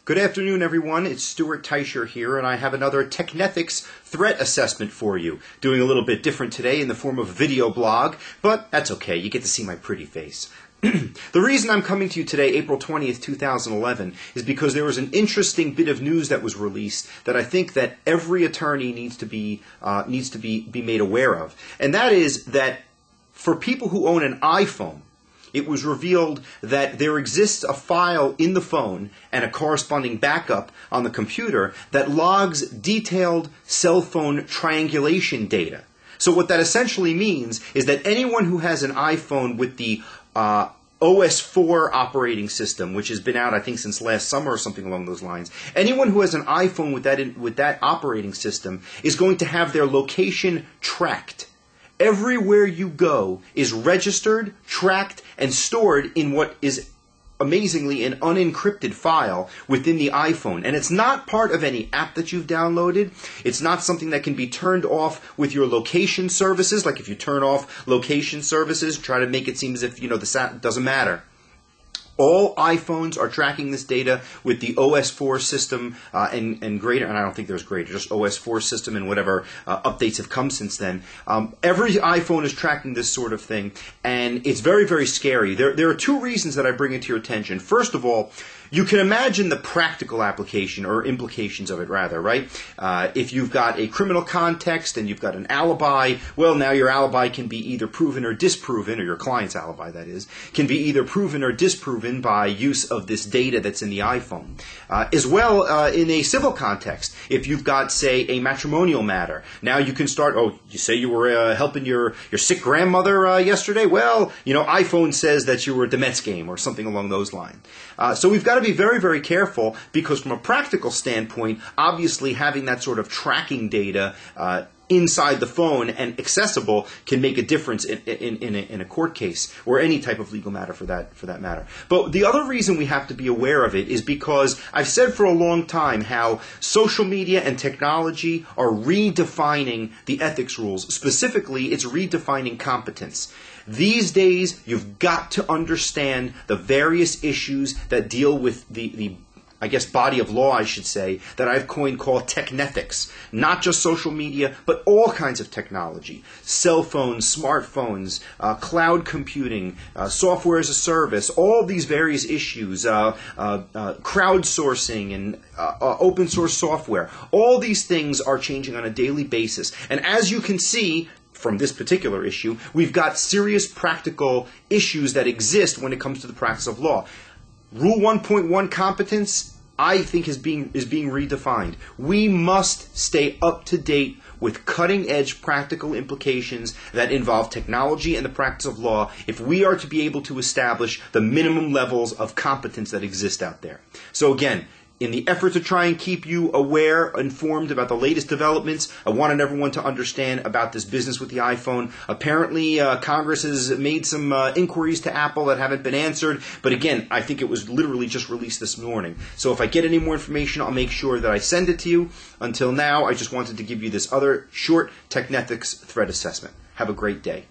Good afternoon, everyone. It's Stuart Teicher here, and I have another Technethics threat assessment for you. Doing a little bit different today in the form of a video blog, but that's okay. You get to see my pretty face. The reason I'm coming to you today, April 20th, 2011, is because there was an interesting bit of news that was released that I think that every attorney needs to be made aware of. And that is that for people who own an iPhone, it was revealed that there exists a file in the phone and a corresponding backup on the computer that logs detailed cell phone triangulation data. So what that essentially means is that anyone who has an iPhone with the OS 4 operating system, which has been out, I think, since last summer or something along those lines, anyone who has an iPhone with that operating system is going to have their location tracked. Everywhere you go is registered, tracked, and stored in what is amazingly an unencrypted file within the iPhone. And it's not part of any app that you've downloaded. It's not something that can be turned off with your location services. Like if you turn off location services, try to make it seem as if, the doesn't matter. All iPhones are tracking this data with the OS 4 system and greater, and I don't think there's greater, just OS 4 system and whatever updates have come since then. Every iPhone is tracking this sort of thing, and it's very, very scary. There are two reasons that I bring it to your attention. First of all, you can imagine the practical application, or implications of it rather, right? If you've got a criminal context and you've got an alibi, well, now your alibi can be either proven or disproven, or your client's alibi, that is, can be either proven or disproven by use of this data that's in the iPhone. As well, in a civil context, if you've got, say, a matrimonial matter, now you can start, you say you were helping your sick grandmother yesterday? Well, iPhone says that you were at the Mets game or something along those lines. So we've got to be very, very careful because from a practical standpoint, obviously having that sort of tracking data inside the phone and accessible can make a difference in a court case or any type of legal matter for that matter. But the other reason we have to be aware of it is because I've said for a long time how social media and technology are redefining the ethics rules. Specifically, it's redefining competence. These days, you've got to understand the various issues that deal with the body of law, I should say, that I've coined called technethics. Not just social media, but all kinds of technology. Cell phones, smartphones, cloud computing, software as a service, all these various issues, crowdsourcing and open source software. All these things are changing on a daily basis. And as you can see, from this particular issue, we've got serious practical issues that exist when it comes to the practice of law. Rule 1.1 competence, I think, is being redefined. We must stay up to date with cutting-edge practical implications that involve technology and the practice of law if we are to be able to establish the minimum levels of competence that exist out there. So again, in the effort to try and keep you aware, informed about the latest developments, I wanted everyone to understand about this business with the iPhone. Apparently, Congress has made some inquiries to Apple that haven't been answered. But again, I think it was literally just released this morning. So if I get any more information, I'll make sure that I send it to you. Until now, I just wanted to give you this other short Technethics threat assessment. Have a great day.